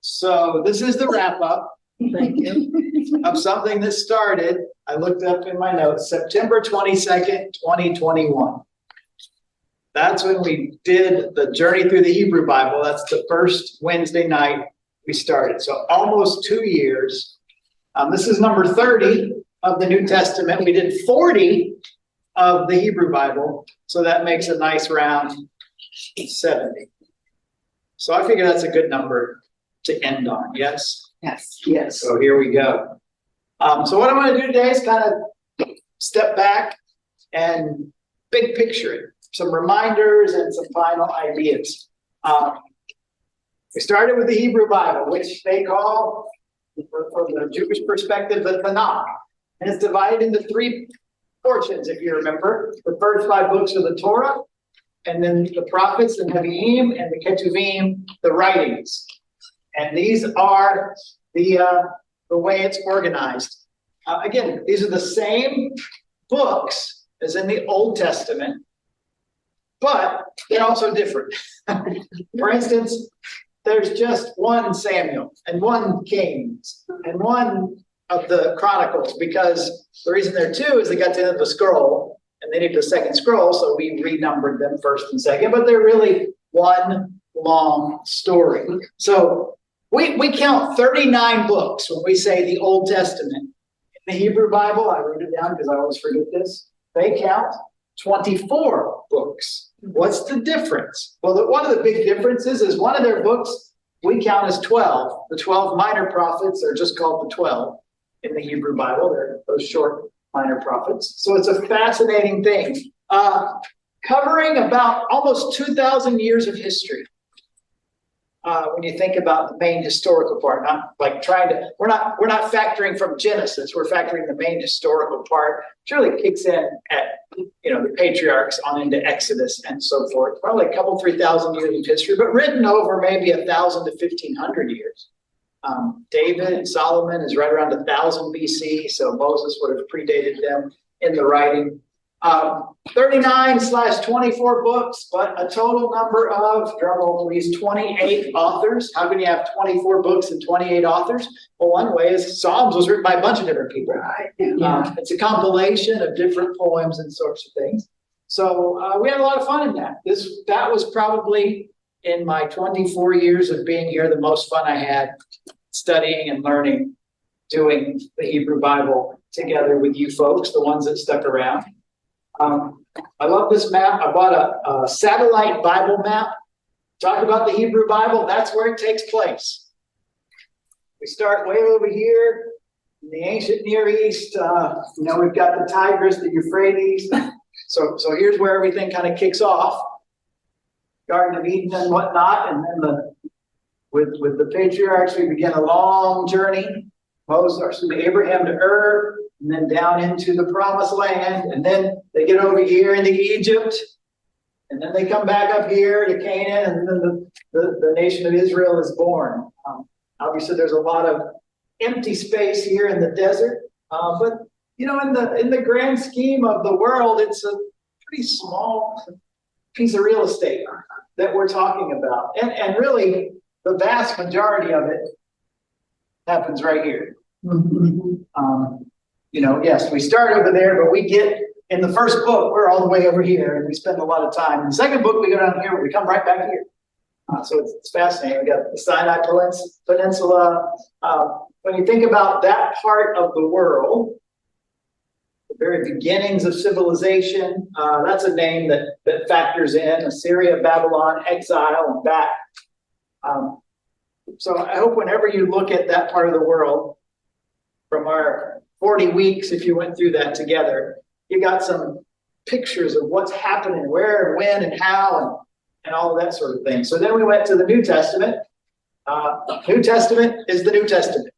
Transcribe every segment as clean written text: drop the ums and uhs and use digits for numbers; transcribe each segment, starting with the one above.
So this is the wrap up. Thank you. Of something that started, I looked up in my notes, September 22nd, 2021. That's when we did the Journey Through the Hebrew Bible. That's the first Wednesday night we started. So almost 2 years. This is number 30 of the New Testament. We did 40 of the Hebrew Bible. So that makes a nice round 70. So I figure that's a good number to end on. Yes? Yes. Yes. So here we go. So what I'm going to do today is kind of step back and big picture it. Some reminders and some final ideas. We started with the Hebrew Bible, which they call, from the Jewish perspective, the Tanakh. And it's divided into 3 portions, if you remember. The first 5 books are the Torah, and then the prophets, the Nevi'im, and the Ketuvim, the writings. And these are the way it's organized. Again, these are the same books as in the Old Testament, but they're also different. For instance, there's just 1 Samuel and 1 Kings and 1 of the Chronicles, because the reason there are 2 is they got to the end of the scroll and they need the second scroll, so we renumbered them first and second, but they're really 1 long story. So we count 39 books when we say the Old Testament. In the Hebrew Bible, I wrote it down because I always forget this, they count 24 books. What's the difference? Well, one of the big differences is one of their books we count as 12. The 12 minor prophets are just called the 12 in the Hebrew Bible. They're those short minor prophets. So it's a fascinating thing. Covering about almost 2,000 years of history. When you think about the main historical part, not like we're not factoring from Genesis, we're factoring the main historical part, which really kicks in at, the patriarchs on into Exodus and so forth. Probably a couple, 3,000 years of history, but written over maybe 1,000 to 1,500 years. David and Solomon is right around 1000 BC, so Moses would have predated them in the writing. 39/24 books, but a total number of, drumroll please, 28 authors. How can you have 24 books and 28 authors? Well, one way is Psalms was written by a bunch of different people. Right? It's a compilation of different poems and sorts of things. So we had a lot of fun in that. That was probably, in my 24 years of being here, the most fun I had studying and learning, doing the Hebrew Bible together with you folks, the ones that stuck around. I love this map. I bought a satellite Bible map. Talk about the Hebrew Bible, that's where it takes place. We start way over here in the ancient Near East. We've got the Tigris, the Euphrates. So here's where everything kind of kicks off. Garden of Eden and whatnot. And then with the patriarchs, we begin a long journey. Abraham to Ur, and then down into the promised land, and then they get over here into Egypt, and then they come back up here to Canaan, and then the nation of Israel is born. Obviously, there's a lot of empty space here in the desert, but in the grand scheme of the world, it's a pretty small piece of real estate that we're talking about, and really the vast majority of it happens right here. Yes, we start over there, but we get in the first book, we're all the way over here, and we spend a lot of time. In the second book, we go down here, we come right back here. So it's fascinating. We got the Sinai Peninsula. When you think about that part of the world, the very beginnings of civilization, that's a name that factors in Assyria, Babylon, exile, and back. So I hope whenever you look at that part of the world, from our 40 weeks, if you went through that together, you got some pictures of what's happening, where and when and how and all of that sort of thing. So then we went to the New Testament. New Testament is the New Testament.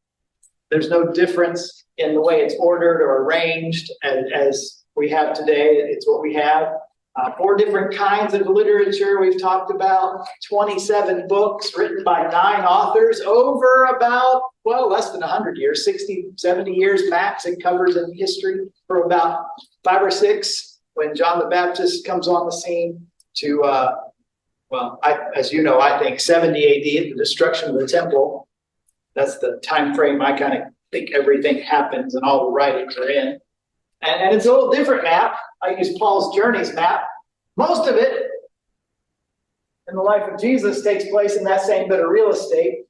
There's no difference in the way it's ordered or arranged as we have today. It's what we have. 4 different kinds of literature we've talked about, 27 books written by 9 authors over about, less than 100 years, 60, 70 years max. It covers in history for about 5 or 6 when John the Baptist comes on the scene to, as you know, I think 70 AD, the destruction of the temple. That's the time frame I kind of think everything happens and all the writings are in. And it's a little different map. I use Paul's Journeys map. Most of it in the life of Jesus takes place in that same bit of real estate.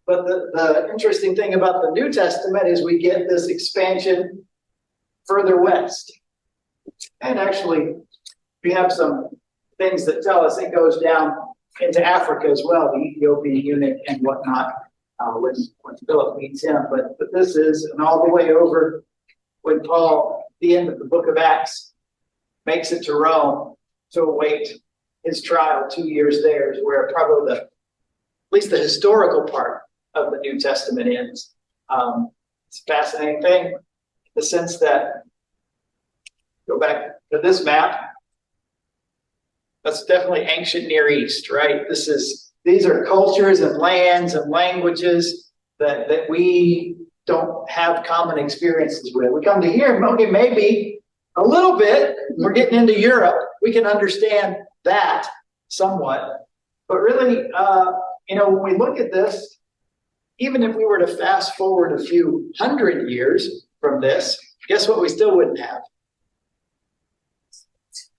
But the interesting thing about the New Testament is we get this expansion further west. And actually, we have some things that tell us it goes down into Africa as well, the Ethiopian eunuch and whatnot, when Philip meets him. But this is, and all the way over when Paul, at the end of the book of Acts, makes it to Rome to await his trial 2 years there, is where probably at least the historical part of the New Testament ends. It's a fascinating thing in the sense that, go back to this map, that's definitely ancient Near East, right? These are cultures and lands and languages that we don't have common experiences with. We come to here, okay, maybe a little bit, we're getting into Europe, we can understand that somewhat. But really, when we look at this, even if we were to fast forward a few hundred years from this, guess what we still wouldn't have?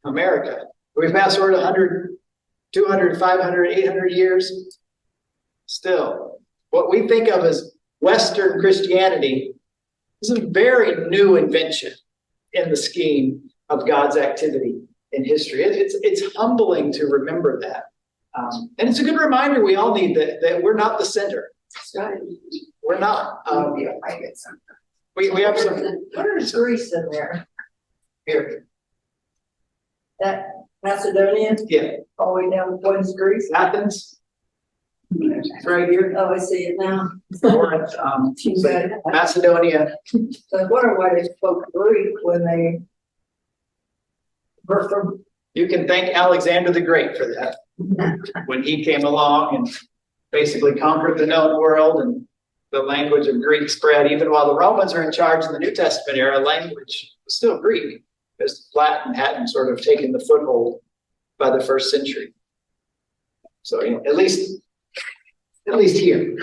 America. We fast forward 100, 200, 500, 800 years, still, what we think of as Western Christianity is a very new invention in the scheme of God's activity in history. It's humbling to remember that. And it's a good reminder we all need that we're not the center. We're not. We have some. Where is Greece in there? Here. That Macedonia? Yeah. All the way down towards Greece? Athens. It's right here. Oh, I see it now. Corinth, Macedonia. So I wonder why they spoke Greek when they were from. You can thank Alexander the Great for that. When he came along and basically conquered the known world, and the language of Greek spread. Even while the Romans are in charge in the New Testament era, language was still Greek, because Latin hadn't sort of taken the foothold by the first century. So at least here,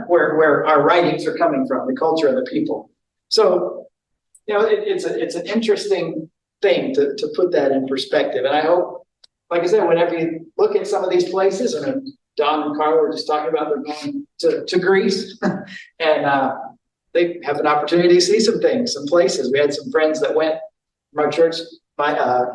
where our writings are coming from, the culture of the people. So it's an interesting thing to put that in perspective. And I hope, like I said, whenever you look at some of these places, and Don and Carl were just talking about they're going to Greece, and they have an opportunity to see some things, some places. We had some friends that went from our church,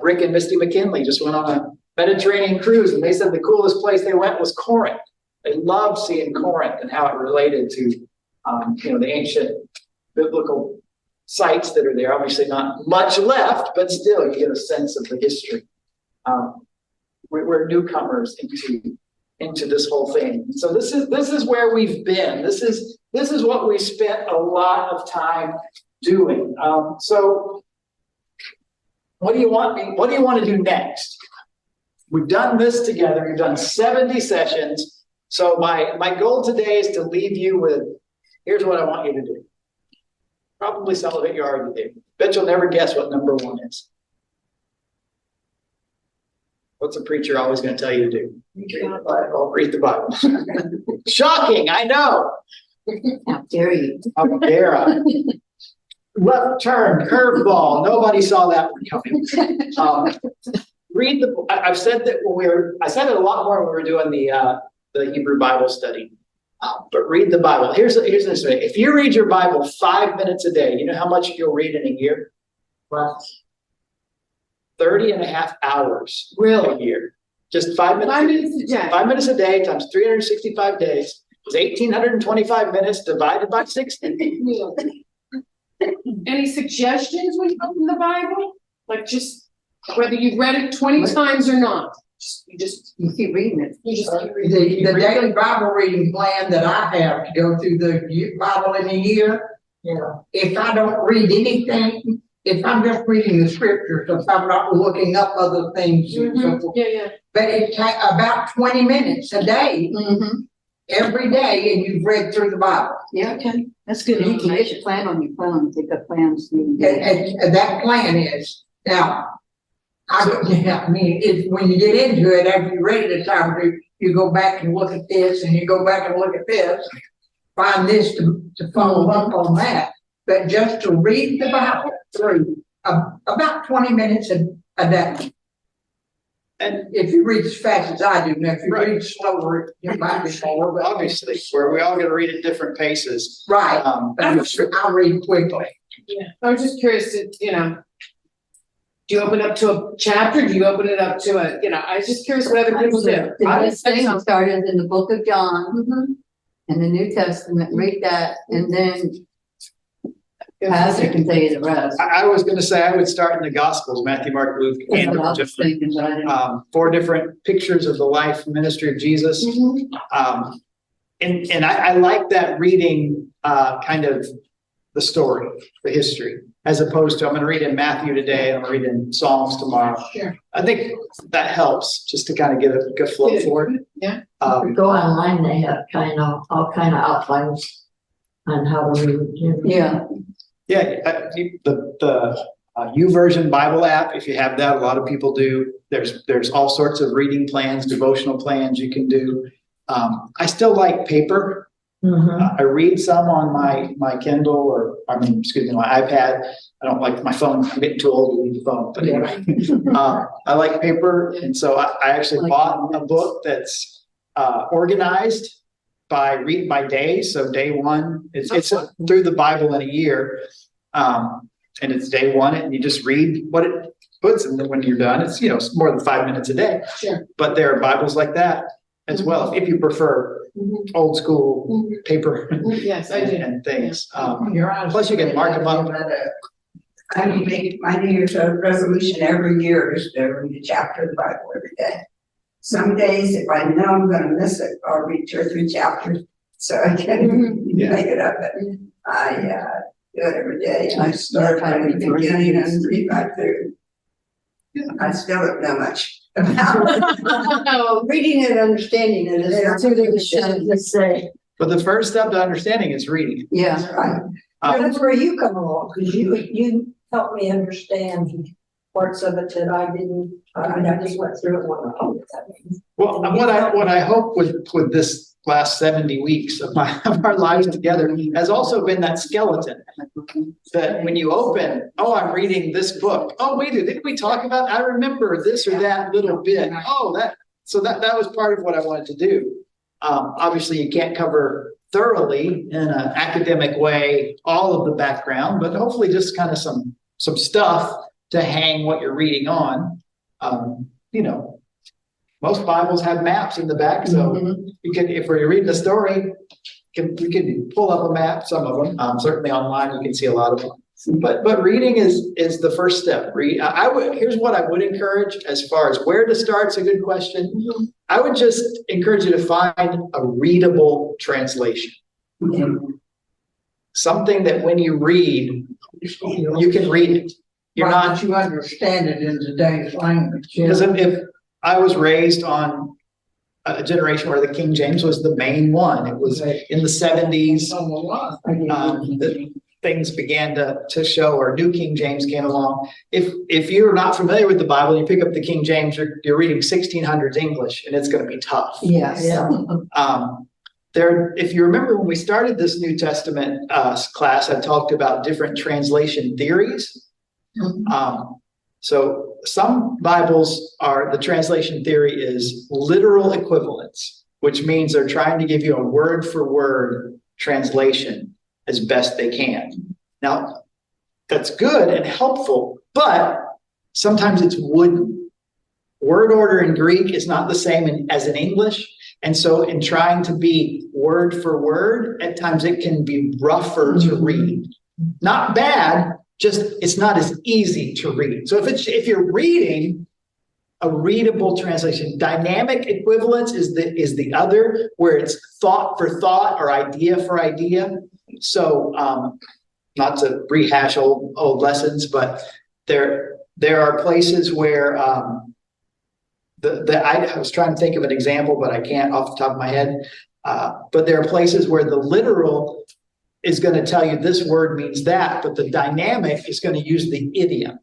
Rick and Misty McKinley just went on a Mediterranean cruise, and they said the coolest place they went was Corinth. They loved seeing Corinth and how it related to the ancient biblical sites that are there. Obviously not much left, but still you get a sense of the history. We're newcomers into this whole thing. So this is where we've been. This is what we spent a lot of time doing. So what do you want to do next? We've done this together. We've done 70 sessions. So my goal today is to leave you with, here's what I want you to do. Probably some of it you already did. Bet you'll never guess what number 1 is. What's a preacher always going to tell you to do? Read the Bible. Shocking, I know. How dare you? How dare I? Left turn, curveball. Nobody saw that one coming. Read the. I've said that I said it a lot more when we were doing the Hebrew Bible study. But read the Bible. Here's this way. If you read your Bible 5 minutes a day, you know how much you'll read in a year? What? 30 and a half hours a year. Just 5 minutes. 5 minutes a day. 5 minutes a day times 365 days is 1,825 minutes divided by 60. Any suggestions when you open the Bible? Like just whether you've read it 20 times or not. You keep reading it. The daily Bible reading plan that I have to go through the Bible in a year, if I don't read anything, if I'm just reading the scriptures, if I'm not looking up other things, and so forth. But it takes about 20 minutes a day, every day, and you've read through the Bible. Yeah, okay. That's good. You can get your plan on your phone, take up plans. And that plan is, now, when you get into it, after you read it a time, you go back and look at this, and you go back and look at this. find this to follow up on that, but just to read the Bible through about 20 minutes a day. And If you read as fast as I do, now if you Right. read slower, you might be slower, but. obviously, we all gotta read at different paces. Right, But I'll read quickly. Yeah, I was just curious to, do you open up to a chapter? Do you open it up to I was just curious what other people do. The best thing started in the book of John, in the New Testament, read that, and then Pastor can tell you the rest. I was gonna say, I would start in the Gospels, Matthew, Mark, Luke, That's and what I was thinking, but I didn't. 4 different pictures of the life and ministry of Jesus. And I like that reading, kind of the story, the history, as opposed to I'm gonna read in Matthew today, I'm gonna read in Psalms tomorrow. Sure. I think that helps just to kind of get a good flow for it. Yeah. If you go online, they have all kind of outlines on how to read. Yeah, Yeah, the YouVersion Bible app, if you have that, a lot of people do. There's all sorts of reading plans, devotional plans you can do. I still like paper. Mhm. I read some on my Kindle my iPad. I don't like my phone. I'm getting too old to read the phone, but anyway. I like paper, and so I actually bought a book that's organized by day. So day one, it's through the Bible in a year. And it's day one, and you just read what it puts, and then when you're done, it's it's more than 5 minutes a day. Sure. But there are Bibles like that as well, if you prefer old school paper Yes, I do. and things. Your eyes. Plus you can mark them up. I make my New Year's resolution every year is to read a chapter of the Bible every day. Some days, if I know I'm gonna miss it, I'll read 2 or 3 chapters so I can make it up. But I do it every day, and I start from the beginning and read back through. I still don't know much about reading and understanding it. That's what it should say. But the first step to understanding is reading. yeah. Right. That's where you come along, because you helped me understand parts of it that I didn't, I just went through it one time. Well, what I hope with this last 70 weeks of our lives together has also been that skeleton. That when you open, oh, I'm reading this book. Oh, wait, didn't we talk about? I remember this or that little bit. Oh, that was part of what I wanted to do. Obviously, you can't cover thoroughly in an academic way all of the background, but hopefully just kind of some stuff to hang what you're reading on. Most Bibles have maps in the back, so you can, if we're reading the story, we can pull up a map. Some of them, certainly online, you can see a lot of them. But reading is the first step. Here's what I would encourage as far as where to start. It's a good question. I would just encourage you to find a readable translation. Something that when you read, you can read it. You're not, You understand it in today's language. because if I was raised on a generation where the King James was the main one. It was in the 70s. That things began to show, or New King James came along. If you're not familiar with the Bible, you pick up the King James, you're reading 1600s English, and it's going to be tough. Yes. If you remember when we started this New Testament class, I talked about different translation theories. So some Bibles the translation theory is literal equivalence, which means they're trying to give you a word for word translation as best they can. Now, that's good and helpful, but sometimes it's wooden. Word order in Greek is not the same as in English. And so in trying to be word for word, at times it can be rougher to read. Not bad, just it's not as easy to read. So if you're reading a readable translation, dynamic equivalence is the other, where it's thought for thought or idea for idea. So not to rehash old lessons, but there are places where I was trying to think of an example, but I can't off the top of my head. But there are places where the literal is going to tell you this word means that, but the dynamic is going to use the idiom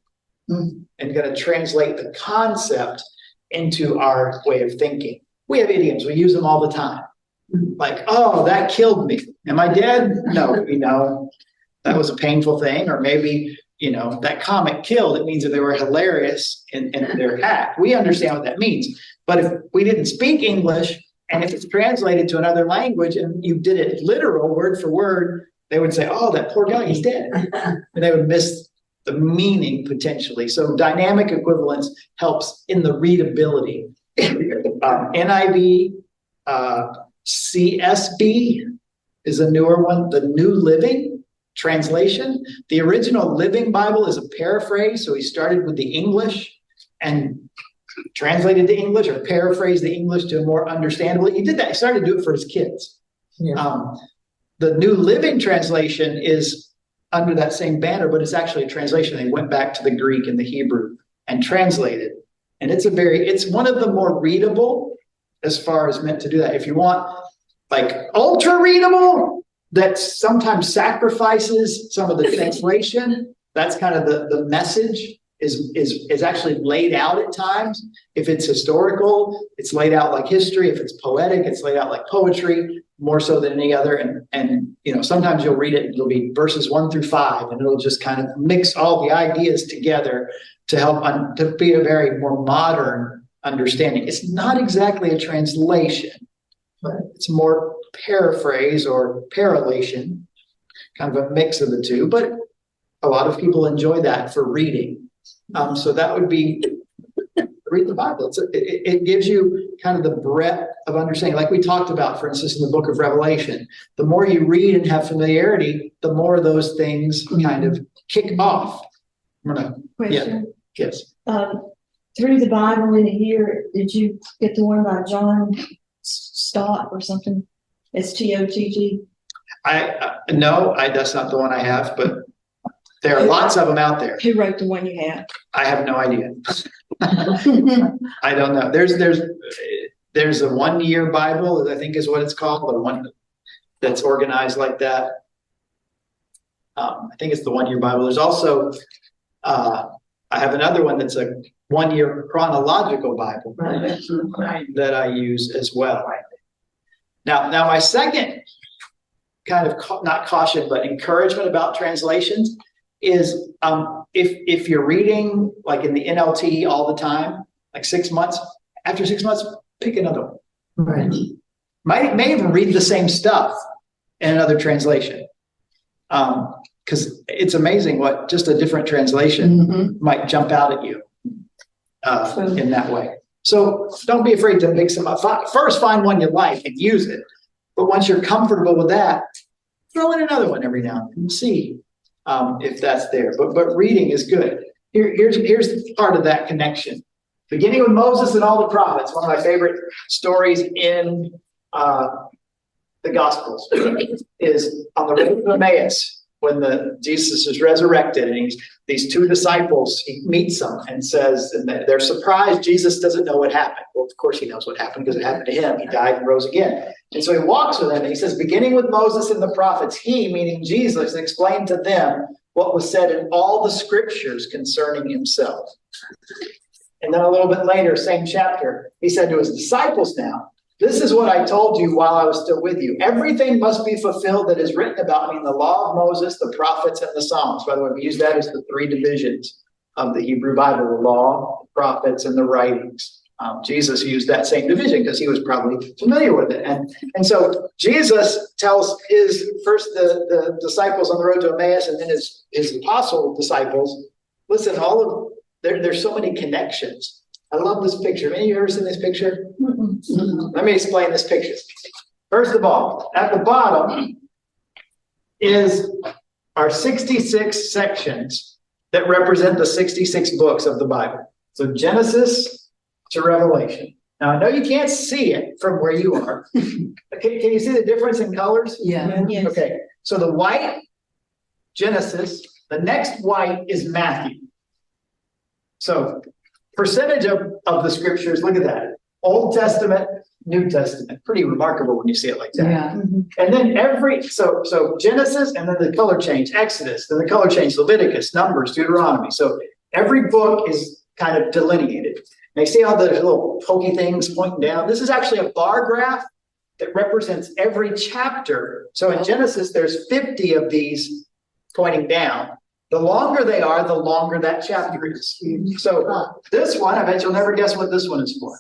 and going to translate the concept into our way of thinking. We have idioms, we use them all the time. Like, oh, that killed me. Am I dead? No, that was a painful thing. Or maybe, that comic killed. It means that they were hilarious in their act. We understand what that means. But if we didn't speak English and if it's translated to another language and you did it literal, word for word, they would say, oh, that poor guy, he's dead. And they would miss the meaning potentially. So dynamic equivalence helps in the readability. NIV, CSB is a newer one, the New Living Translation. The original Living Bible is a paraphrase. So he started with the English and translated the English or paraphrased the English to a more understandable. He did that. He started to do it for his kids. Yeah. The New Living Translation is under that same banner, but it's actually a translation. They went back to the Greek and the Hebrew and translated. And it's one of the more readable as far as meant to do that. If you want like ultra readable, that sometimes sacrifices some of the translation, that's kind of the message is actually laid out at times. If it's historical, it's laid out like history. If it's poetic, it's laid out like poetry, more so than any other. And sometimes you'll read it, it'll be verses 1 through 5, and it'll just kind of mix all the ideas together to help to be a very more modern understanding. It's not exactly a translation, but it's more paraphrase or parallation, kind of a mix of the two. But a lot of people enjoy that for reading. So that would be read the Bible. It gives you kind of the breadth of understanding, like we talked about, for instance, in the book of Revelation. The more you read and have familiarity, the more those things kind of kick off. Question. Yes. Through the Bible in a year, did you get the one by John Stott or something? It's TOTG. No, that's not the one I have, but there are lots of them out there. Who wrote the one you have? I have no idea. I don't know. There's a 1 year Bible, I think is what it's called, the one that's organized like that. I think it's the 1 year Bible. There's also, I have another one that's a 1 year chronological Bible that I use as well. Now my second kind of not caution, but encouragement about translations is if you're reading like in the NLT all the time, like 6 months, after 6 months, pick another one. Right. May even read the same stuff in another translation. Because it's amazing what just a different translation might jump out at you in that way. So don't be afraid to mix them up. First, find one you like and use it. But once you're comfortable with that, throw in another one every now and then and see if that's there. But reading is good. Here's part of that connection. Beginning with Moses and all the prophets, one of my favorite stories in the Gospels is on the road to Emmaus when Jesus is resurrected and these two disciples, he meets them and says, and they're surprised Jesus doesn't know what happened. Well, of course he knows what happened because it happened to him. He died and rose again. And so he walks with them and he says, beginning with Moses and the prophets, he, meaning Jesus, explained to them what was said in all the scriptures concerning himself. And then a little bit later, same chapter, he said to his disciples now, this is what I told you while I was still with you. Everything must be fulfilled that is written about me in the law of Moses, the prophets, and the Psalms. By the way, we use that as the three divisions of the Hebrew Bible, the law, the prophets, and the writings. Jesus used that same division because he was probably familiar with it. And so Jesus tells the disciples on the road to Emmaus and then his apostle disciples, listen, there's so many connections. I love this picture. Have any of you ever seen this picture? Let me explain this picture. First of all, at the bottom are 66 sections that represent the 66 books of the Bible. So Genesis to Revelation. Now, I know you can't see it from where you are. Can you see the difference in colors? Yeah. Yes. Okay. So the white, Genesis. The next white is Matthew. So percentage of the scriptures, look at that. Old Testament, New Testament. Pretty remarkable when you see it like that. Yeah. And then so Genesis and then the color change, Exodus, then the color change, Leviticus, Numbers, Deuteronomy. So every book is kind of delineated. And you see all those little pokey things pointing down. This is actually a bar graph that represents every chapter. So in Genesis, there's 50 of these pointing down. The longer they are, the longer that chapter is. So this one, I bet you'll never guess what this one is for.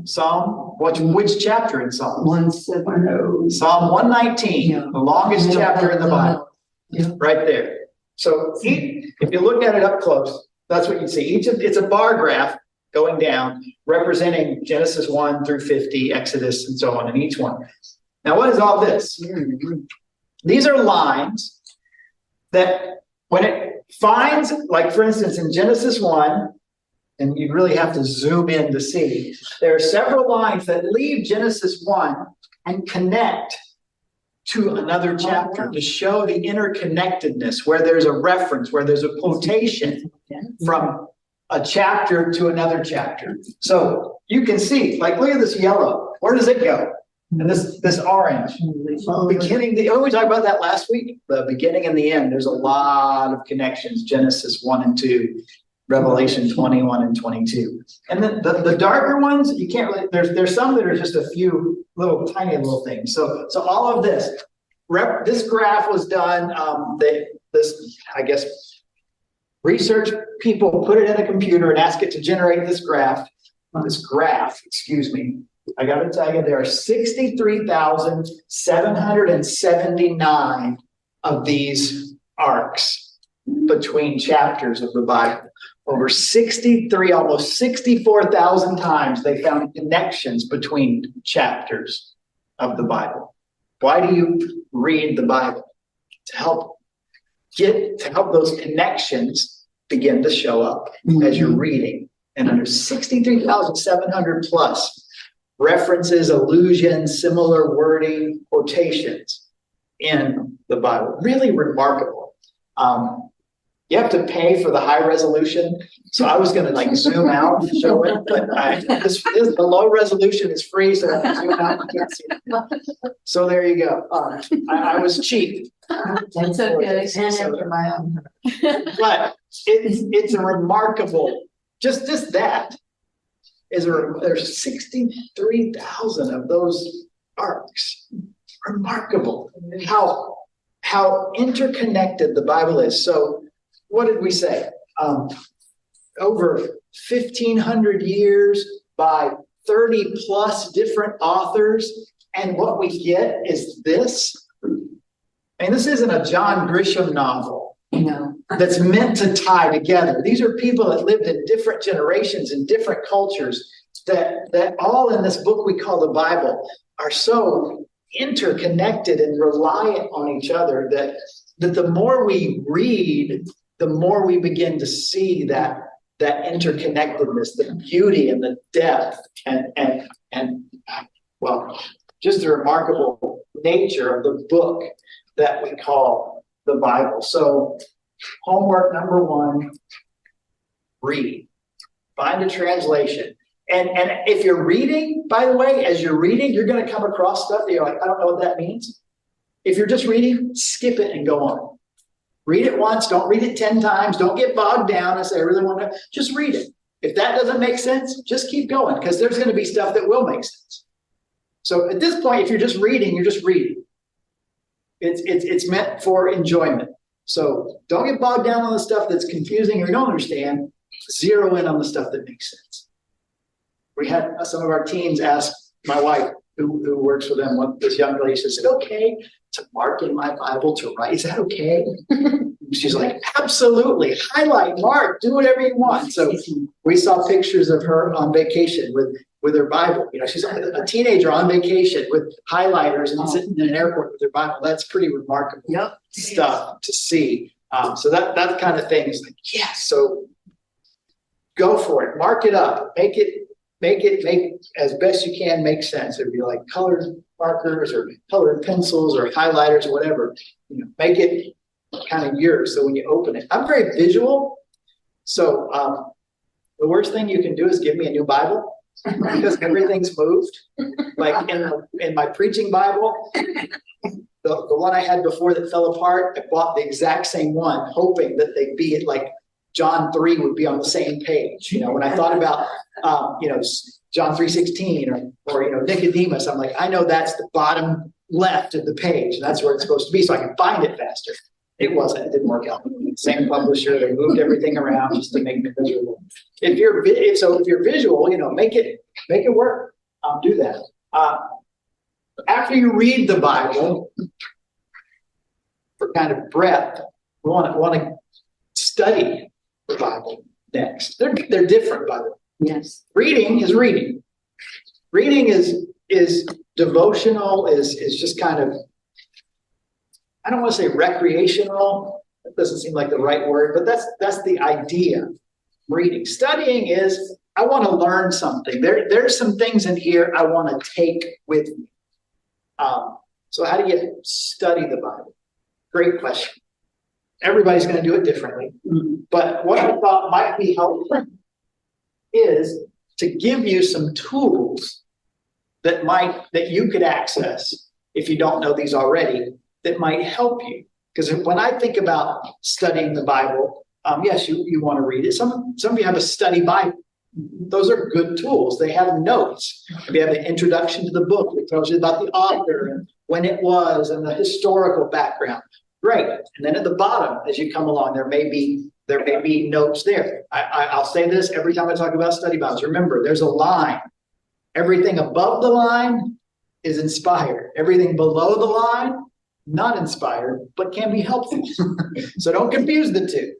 Psalm, which chapter in Psalm? 170. Psalm 119, Yeah. the longest chapter in the Bible, Yeah. right there. So if you look at it up close, that's what you see. It's a bar graph going down, representing Genesis 1 through 50, Exodus, and so on in each one. Now, what is all this? These are lines that when it finds, like for instance, in Genesis 1, and you really have to zoom in to see, there are several lines that leave Genesis 1 and connect to another chapter to show the interconnectedness, where there's a reference, where there's a quotation from a chapter to another chapter. So you can see, like, look at this yellow. Where does it go? And this orange. Beginning, we talked about that last week, the beginning and the end. There's a lot of connections, Genesis 1 and 2, Revelation 21 and 22. And then the darker ones, you can't really, there's some that are just a few tiny little things. So all of this, this graph was done, research people put it in a computer and ask it to generate this graph, excuse me. I got to tell you, there are 63,779 of these arcs between chapters of the Bible. Over 63, almost 64,000 times they found connections between chapters of the Bible. Why do you read the Bible? To help those connections begin to show up as you're reading. And under 63,700 plus references, allusions, similar wording, quotations in the Bible. Really remarkable. You have to pay for the high resolution. So I was going to zoom out and show it, but the low resolution is free, so I can zoom out and can't see it. So there you go. I was cheap. That's okay. But it's a remarkable, just that there's 63,000 of those arcs. Remarkable how interconnected the Bible is. So what did we say? Over 1,500 years by 30 plus different authors. And what we get is this. And this isn't a John Grisham novel. No. That's meant to tie together. These are people that lived in different generations and different cultures that all in this book we call the Bible are so interconnected and reliant on each other that the more we read, the more we begin to see that interconnectedness, the beauty and the depth and just the remarkable nature of the book that we call the Bible. So homework number 1, read. Find a translation. And if you're reading, by the way, as you're reading, you're going to come across stuff that you're like, I don't know what that means. If you're just reading, skip it and go on. Read it once, don't read it 10 times, don't get bogged down and say, I really want to, just read it. If that doesn't make sense, just keep going, because there's going to be stuff that will make sense. So at this point, if you're just reading, you're just reading. It's meant for enjoyment. So don't get bogged down on the stuff that's confusing or you don't understand. Zero in on the stuff that makes sense. We had some of our teens ask my wife, who works with them, this young lady said, okay, to mark in my Bible, to write, is that okay? She's like, absolutely, highlight, mark, do whatever you want. So we saw pictures of her on vacation with her Bible. She's a teenager on vacation with highlighters and sitting in an airport with her Bible. That's pretty remarkable stuff to see. So that kind of thing is like, yes. So go for it, mark it up, make as best you can make sense. It'd be like colored markers or colored pencils or highlighters or whatever. Make it kind of yours. So when you open it, I'm very visual. So the worst thing you can do is give me a new Bible because everything's moved. Like in my preaching Bible, the one I had before that fell apart, I bought the exact same one, hoping that they'd be like John 3 would be on the same page. When I thought about, John 3:16 or Nicodemus, I'm like, I know that's the bottom left of the page. That's where it's supposed to be, so I can find it faster. It wasn't. It didn't work out. Same publisher. They moved everything around just to make it visual. If you're visual, make it work. Do that. After you read the Bible, for kind of breadth, we want to study the Bible next. They're different, by the way. Yes. Reading is reading. Reading is devotional, is just kind of, I don't want to say recreational. That doesn't seem like the right word, but that's the idea. Reading. Studying is, I want to learn something. There's some things in here I want to take with me. So how do you study the Bible? Great question. Everybody's going to do it differently. But what I thought might be helpful is to give you some tools that you could access if you don't know these already, that might help you. Because when I think about studying the Bible, yes, you want to read it. Some of you have a study Bible. Those are good tools. They have notes. They have an introduction to the book that tells you about the author and when it was and the historical background. Great. And then at the bottom, as you come along, there may be notes there. I'll say this every time I talk about study Bibles. Remember, there's a line. Everything above the line is inspired. Everything below the line, not inspired, but can be helpful. So don't confuse the two.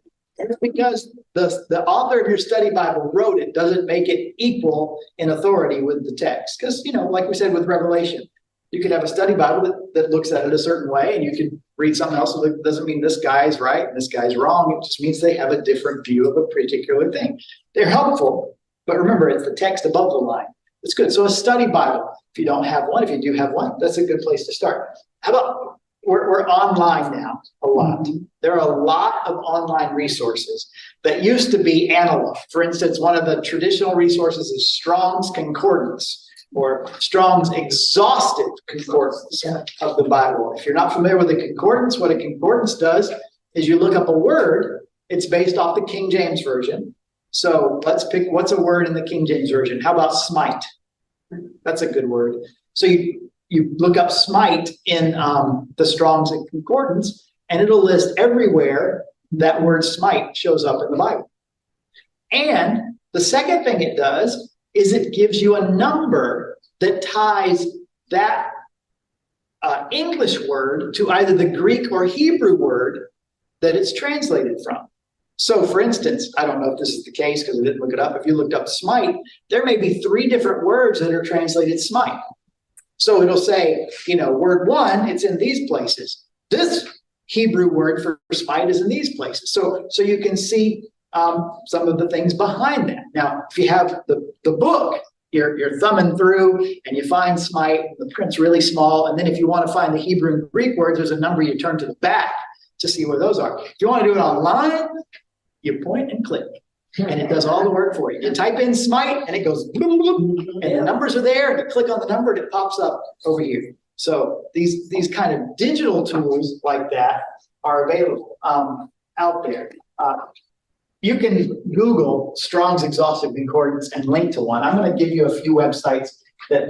Just because the author of your study Bible wrote it doesn't make it equal in authority with the text. Because, like we said with Revelation, you could have a study Bible that looks at it a certain way, and you could read something else that doesn't mean this guy's right and this guy's wrong. It just means they have a different view of a particular thing. They're helpful, but remember, it's the text above the line. It's good. So a study Bible, if you don't have one, if you do have one, that's a good place to start. How about, we're online now a lot. There are a lot of online resources that used to be analog. For instance, one of the traditional resources is Strong's Concordance, or Strong's Exhaustive Concordance of the Bible. If you're not familiar with a concordance, what a concordance does is you look up a word. It's based off the King James Version. So let's pick, what's a word in the King James Version? How about smite? That's a good word. So you look up smite in the Strong's Concordance, and it'll list everywhere that word smite shows up in the Bible. And the second thing it does is it gives you a number that ties that English word to either the Greek or Hebrew word that it's translated from. So for instance, I don't know if this is the case because I didn't look it up. If you looked up smite, there may be 3 different words that are translated smite. So it'll say, word 1, it's in these places. This Hebrew word for smite is in these places. So you can see some of the things behind that. Now, if you have the book, you're thumbing through and you find smite, the print's really small. And then if you want to find the Hebrew and Greek words, there's a number you turn to the back to see where those are. If you want to do it online, you point and click, and it does all the work for you. You type in smite, and it goes, boom, boom, and the numbers are there, and you click on the number, and it pops up over here. So these kind of digital tools like that are available out there. You can Google Strong's Exhaustive Concordance and link to one. I'm going to give you a few websites that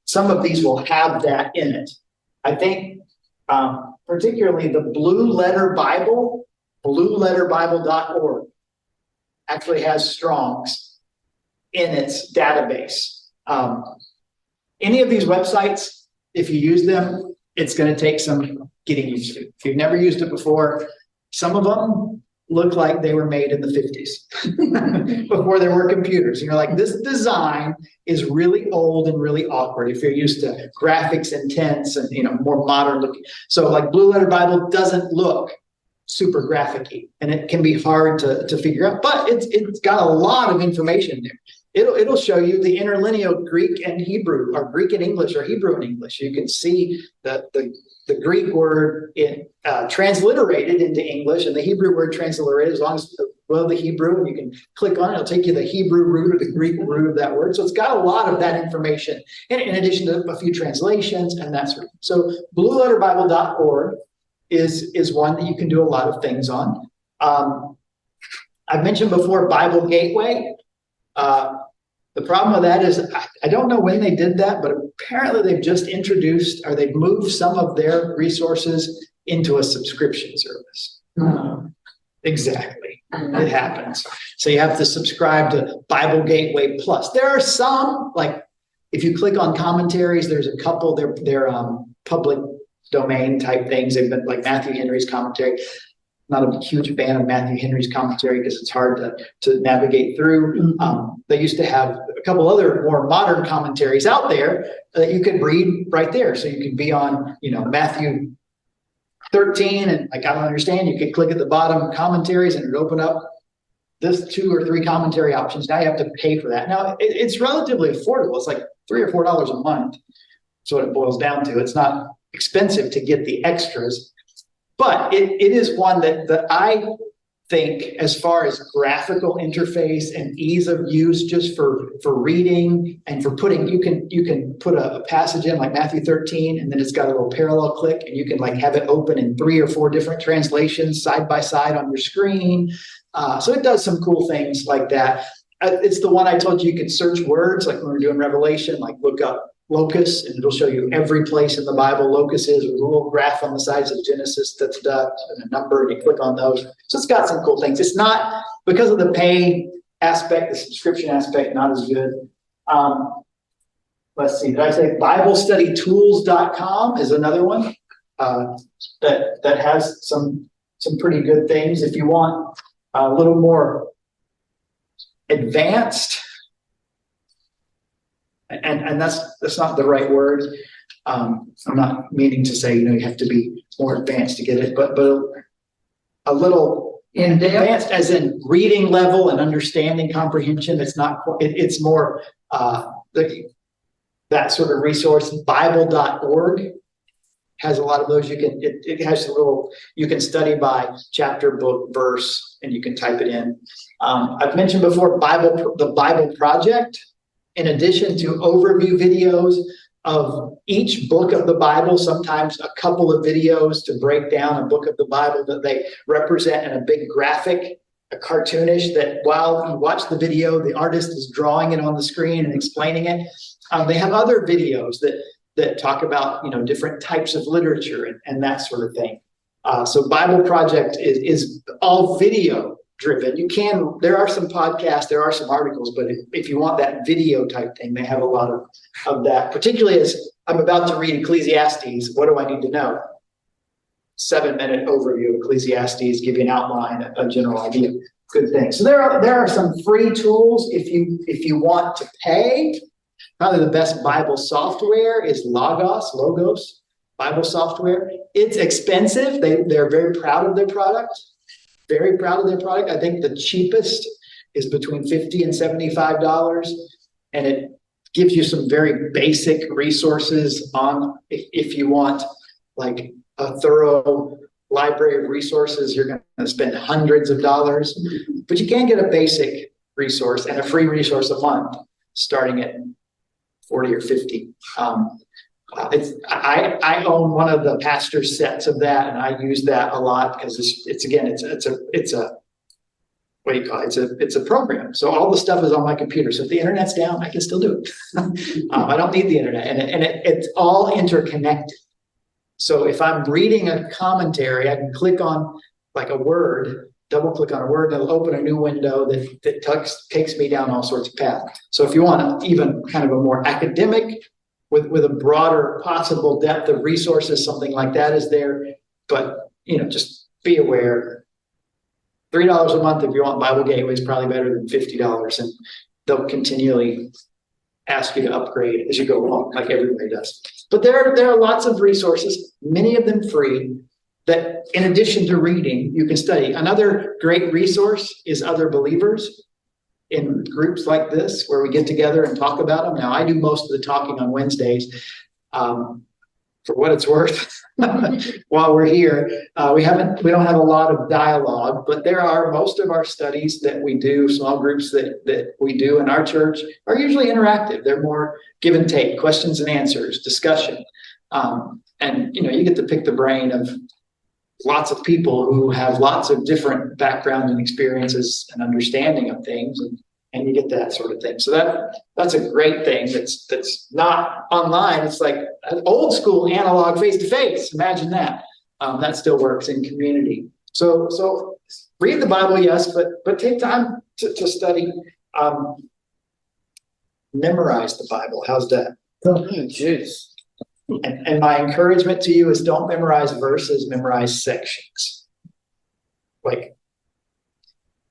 some of these will have that in it. I think particularly the Blue Letter Bible, blueletterbible.org, actually has Strong's in its database. Any of these websites, if you use them, it's going to take some getting used to. If you've never used it before, some of them look like they were made in the 50s before there were computers. And you're like, this design is really old and really awkward if you're used to graphics and tents and more modern looking. So like Blue Letter Bible doesn't look super graphic-y, and it can be hard to figure out, but it's got a lot of information there. It'll show you the interlinear Greek and Hebrew, or Greek and English, or Hebrew and English. You can see the Greek word transliterated into English, and the Hebrew word transliterated as long as the Hebrew, and you can click on it. It'll take you the Hebrew root or the Greek root of that word. So it's got a lot of that information, in addition to a few translations and that sort of thing. So blueletterbible.org is one that you can do a lot of things on. I've mentioned before Bible Gateway. The problem with that is, I don't know when they did that, but apparently they've just introduced, or they've moved some of their resources into a subscription service. Exactly. It happens. So you have to subscribe to Bible Gateway Plus. There are some, like, if you click on commentaries, there's a couple, they're public domain type things. They've been like Matthew Henry's commentary. Not a huge fan of Matthew Henry's commentary because it's hard to navigate through. They used to have a couple other more modern commentaries out there that you could read right there. So you could be on, Matthew 13 and like, I don't understand. You could click at the bottom commentaries and it would open up this 2 or 3 commentary options. Now you have to pay for that. Now it's relatively affordable. It's like $3 or $4 a month. That's what it boils down to. It's not expensive to get the extras. But it is one that I think, as far as graphical interface and ease of use, just for reading and for putting, you can put a passage in like Matthew 13, and then it's got a little parallel click, and you can like have it open in 3 or 4 different translations side by side on your screen. So it does some cool things like that. It's the one I told you could search words, like when we're doing Revelation, like look up locus, and it'll show you every place in the Bible locus is, with a little graph on the sides of Genesis and a number, and you click on those. So it's got some cool things. It's not, because of the pay aspect, the subscription aspect, not as good. Let's see, did I say BibleStudyTools.com is another one that has some pretty good things. If you want a little more advanced, and that's not the right word. I'm not meaning to say, you have to be more advanced to get it, but a little advanced as in reading level and understanding comprehension. It's not, it's more that sort of resource. Bible.org has a lot of those. It has a little, you can study by chapter, book, verse, and you can type it in. I've mentioned before the Bible Project. In addition to overview videos of each book of the Bible, sometimes a couple of videos to break down a book of the Bible that they represent in a big graphic, a cartoonish, that while you watch the video, the artist is drawing it on the screen and explaining it. They have other videos that talk about, different types of literature and that sort of thing. So Bible Project is all video driven. There are some podcasts, there are some articles, but if you want that video type thing, they have a lot of that, particularly as I'm about to read Ecclesiastes. What do I need to know? 7-minute overview of Ecclesiastes, give you an outline, a general idea. Good thing. So there are some free tools if you want to pay. Probably the best Bible software is Logos Bible software. It's expensive. They're very proud of their product. Very proud of their product. I think the cheapest is between $50 and $75, and it gives you some very basic resources on, if you want like a thorough library of resources, you're going to spend hundreds of dollars, but you can get a basic resource and a free resource a month starting at 40 or 50. I own one of the pastor's sets of that, and I use that a lot because it's a what do you call it? It's a program. So all the stuff is on my computer. So if the internet's down, I can still do it. I don't need the internet, and it's all interconnected. So if I'm reading a commentary, I can click on like a word, double click on a word, and it'll open a new window that takes me down all sorts of paths. So if you want even kind of a more academic, with a broader possible depth of resources, something like that is there. But, just be aware, $3 a month if you want Bible Gateway is probably better than $50. And they'll continually ask you to upgrade as you go along, like everybody does. But there are lots of resources, many of them free, that in addition to reading, you can study. Another great resource is Other Believers. In groups like this where we get together and talk about them. Now, I do most of the talking on Wednesdays. For what it's worth, while we're here, we don't have a lot of dialogue, but most of our studies that we do, small groups that we do in our church, are usually interactive. They're more give and take, questions and answers, discussion. And you get to pick the brain of lots of people who have lots of different backgrounds and experiences and understanding of things. and you get that sort of thing. So that's a great thing that's not online. It's like an old school analog face-to-face. Imagine that. That still works in community. So read the Bible, yes, but take time to study. Memorize the Bible. How's that? Jeez. And my encouragement to you is don't memorize verses, memorize sections. Like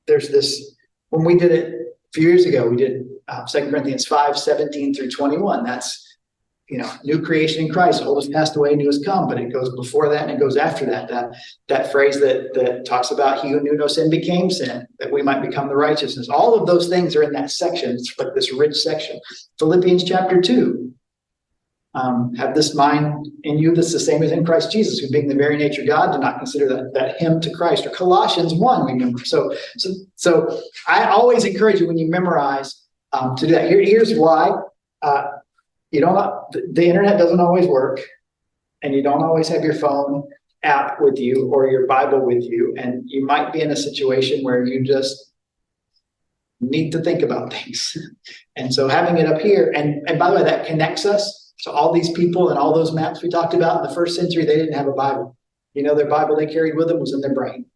there's this, when we did it a few years ago, we did 2 Corinthians 5:17-21. That's, new creation in Christ. Old has passed away, new has come, but it goes before that and it goes after that. That phrase that talks about he who knew no sin became sin, that we might become the righteousness. All of those things are in that section. It's like this rich section. Philippians chapter 2. Have this mind in you that's the same as in Christ Jesus, who being the very nature of God, do not consider that him to Christ. Or Colossians 1, remember. So I always encourage you when you memorize to do that. Here's why. The internet doesn't always work, and you don't always have your phone app with you or your Bible with you, and you might be in a situation where you just need to think about things. And so having it up here, and by the way, that connects us. So all these people and all those maps we talked about in the first century, they didn't have a Bible. Their Bible they carried with them was in their brain.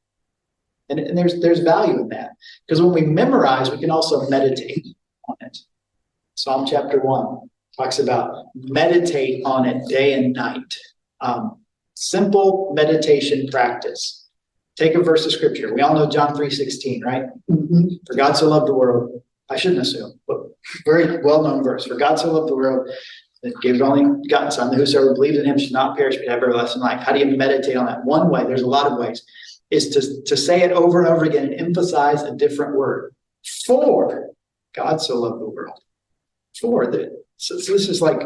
And there's value in that. Because when we memorize, we can also meditate on it. Psalm chapter 1 talks about meditate on it day and night. Simple meditation practice. Take a verse of scripture. We all know John 3:16, right? Mm-hmm. For God so loved the world. I shouldn't assume, but very well-known verse. For God so loved the world that gave his only begotten Son, that whosoever believes in him should not perish but have everlasting life. How do you meditate on that? One way, there's a lot of ways, is to say it over and over again and emphasize a different word. For God so loved the world. So this is like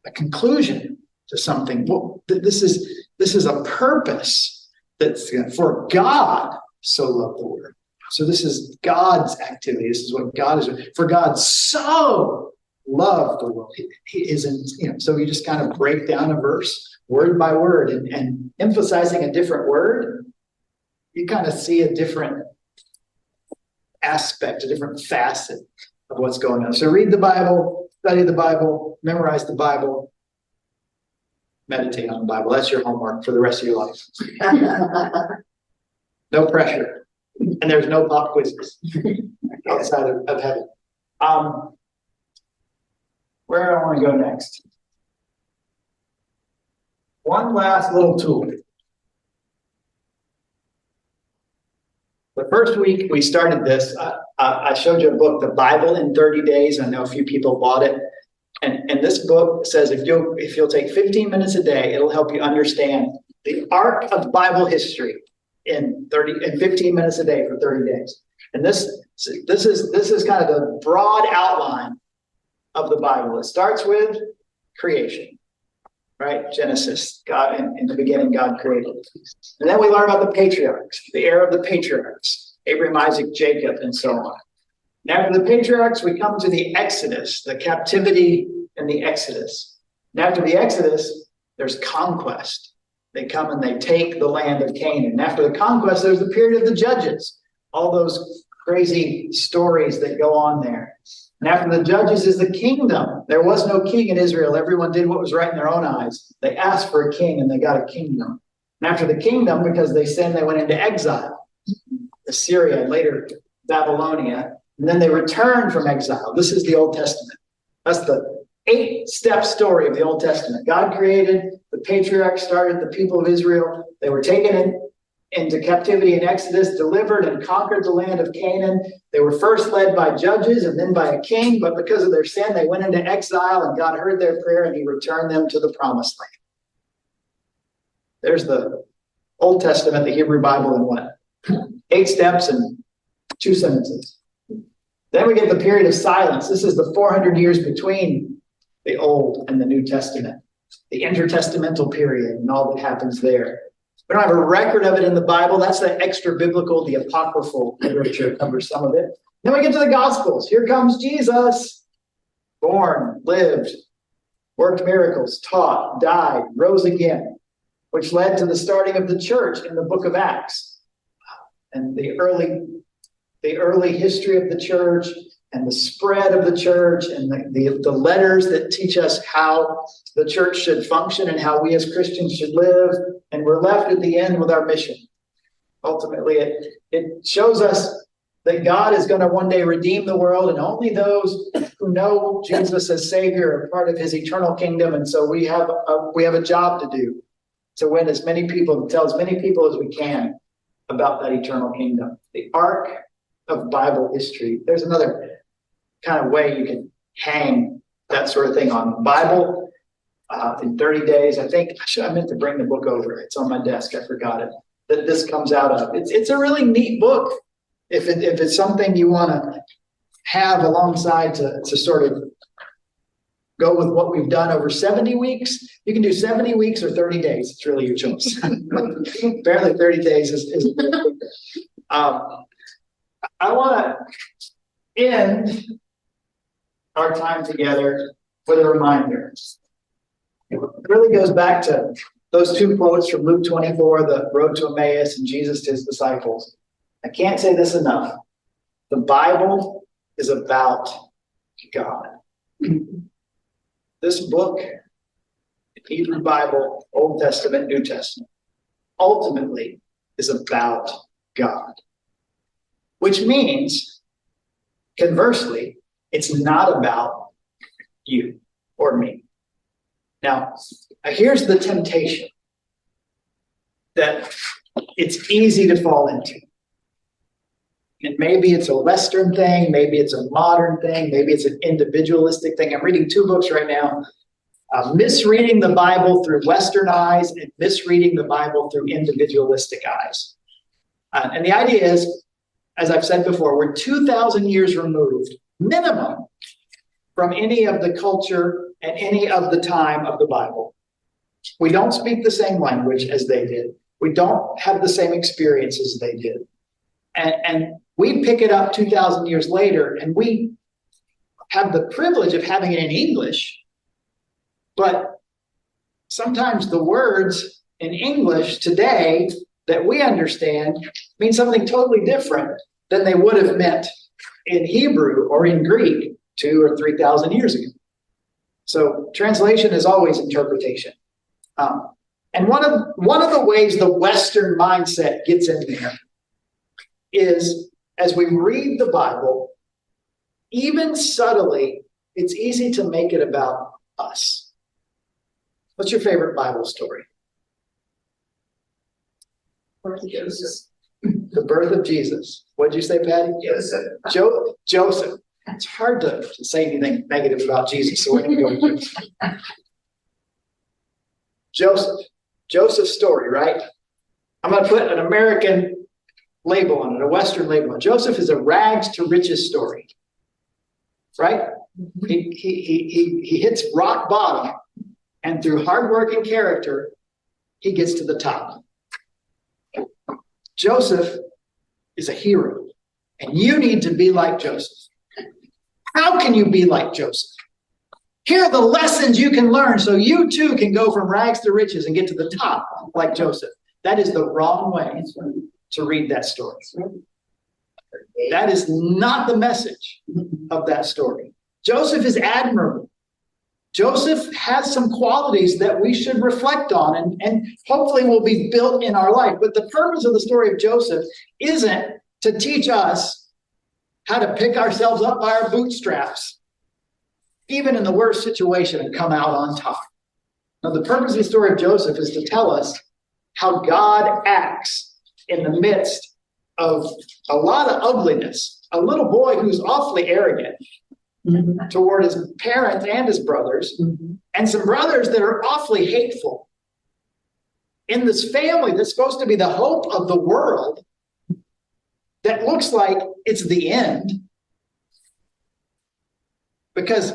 a conclusion to something. Well, this is a purpose that's for God so loved the world. So this is God's activity. This is what God is doing. For God so loved the world. He isn't, so you just kind of break down a verse word by word and emphasizing a different word, you kind of see a different aspect, a different facet of what's going on. So read the Bible, study the Bible, memorize the Bible, meditate on the Bible. That's your homework for the rest of your life. No pressure. And there's no pop quizzes outside of heaven. Where do I want to go next? One last little tool. The first week we started this, I showed you a book, The Bible in 30 Days. I know a few people bought it. And this book says if you'll take 15 minutes a day, it'll help you understand the arc of Bible history in 15 minutes a day for 30 days. And this is kind of the broad outline of the Bible. It starts with creation, right? Genesis, God, in the beginning, God created. And then we learn about the patriarchs, the era of the patriarchs, Abraham, Isaac, Jacob, and so on. And after the patriarchs, we come to the Exodus, the captivity and the Exodus. And after the Exodus, there's conquest. They come and they take the land of Canaan. And after the conquest, there's the period of the Judges, all those crazy stories that go on there. And after the Judges is the kingdom. There was no king in Israel. Everyone did what was right in their own eyes. They asked for a king and they got a kingdom. And after the kingdom, because they sinned, they went into exile. Assyria, later Babylonia. And then they returned from exile. This is the Old Testament. That's the 8-step story of the Old Testament. God created, the patriarchs started, the people of Israel. They were taken into captivity in Exodus, delivered and conquered the land of Canaan. They were first led by judges and then by a king, but because of their sin, they went into exile and God heard their prayer and he returned them to the promised land. There's the Old Testament, the Hebrew Bible in what? 8 steps and 2 sentences. Then we get the period of silence. This is the 400 years between the Old and the New Testament, the intertestamental period and all that happens there. We don't have a record of it in the Bible. That's the extra biblical, the apocryphal literature covers some of it. Then we get to the Gospels. Here comes Jesus, born, lived, worked miracles, taught, died, rose again, which led to the starting of the church in the book of Acts. And the early the early history of the church and the spread of the church and the letters that teach us how the church should function and how we as Christians should live. And we're left at the end with our mission. Ultimately, it shows us that God is going to one day redeem the world, and only those who know Jesus as Savior are part of his eternal kingdom. And so we have a job to do to win as many people, tell as many people as we can about that eternal kingdom. The arc of Bible history. There's another kind of way you can hang that sort of thing on the Bible in 30 days. I think I meant to bring the book over. It's on my desk. I forgot it. That this comes out of. It's a really neat book. If it's something you want to have alongside to sort of go with what we've done over 70 weeks, you can do 70 weeks or 30 days. It's really your choice. Apparently 30 days is I want to end our time together with a reminder. It really goes back to those two quotes from Luke 24, the road to Emmaus and Jesus to his disciples. I can't say this enough. The Bible is about God. This book, the Hebrew Bible, Old Testament, New Testament, ultimately is about God. Which means, conversely, it's not about you or me. Now, here's the temptation that it's easy to fall into. And maybe it's a Western thing, maybe it's a modern thing, maybe it's an individualistic thing. I'm reading two books right now, misreading the Bible through Western eyes and misreading the Bible through individualistic eyes. And the idea is, as I've said before, we're 2,000 years removed, minimum, from any of the culture and any of the time of the Bible. We don't speak the same language as they did. We don't have the same experiences they did. And we pick it up 2,000 years later, and we have the privilege of having it in English. But sometimes the words in English today that we understand mean something totally different than they would have meant in Hebrew or in Greek 2,000 or 3,000 years ago. So translation is always interpretation. And one of the ways the Western mindset gets in there is, as we read the Bible, even subtly, it's easy to make it about us. What's your favorite Bible story? The birth of Jesus. What'd you say, Patty? Joseph. Joseph. It's hard to say anything negative about Jesus, so we're going to go with Joseph. Joseph. Joseph's story, right? I'm going to put an American label on it, a Western label on it. Joseph is a rags to riches story, right? He hits rock bottom, and through hard work and character, he gets to the top. Joseph is a hero, and you need to be like Joseph. How can you be like Joseph? Here are the lessons you can learn so you too can go from rags to riches and get to the top like Joseph. That is the wrong way to read that story. That is not the message of that story. Joseph is admirable. Joseph has some qualities that we should reflect on and hopefully will be built in our life. But the purpose of the story of Joseph isn't to teach us how to pick ourselves up by our bootstraps, even in the worst situation, and come out on top. Now, the purpose of the story of Joseph is to tell us how God acts in the midst of a lot of ugliness. A little boy who's awfully arrogant toward his parents and his brothers, and some brothers that are awfully hateful. In this family that's supposed to be the hope of the world, that looks like it's the end, because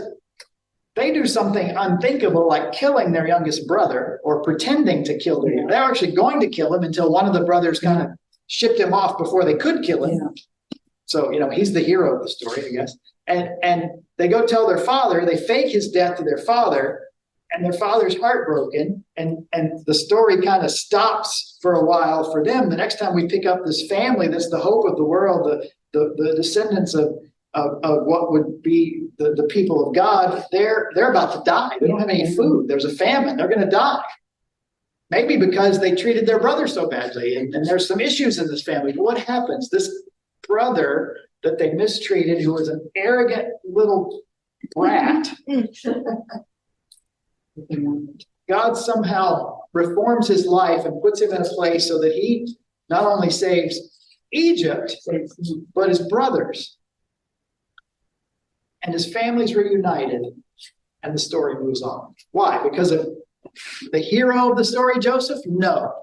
they do something unthinkable like killing their youngest brother or pretending to kill him. They're actually going to kill him until one of the brothers kind of shipped him off before they could kill him. So, he's the hero of the story, I guess. And they go tell their father, they fake his death to their father, and their father's heartbroken. And the story kind of stops for a while for them. The next time we pick up this family that's the hope of the world, the descendants of what would be the people of God, they're about to die. They don't have any food. There's a famine. They're going to die. Maybe because they treated their brother so badly, and there's some issues in this family. But what happens? This brother that they mistreated, who was an arrogant little brat, God somehow reforms his life and puts him in a place so that he not only saves Egypt, but his brothers. And his family's reunited, and the story moves on. Why? Because of the hero of the story, Joseph? No.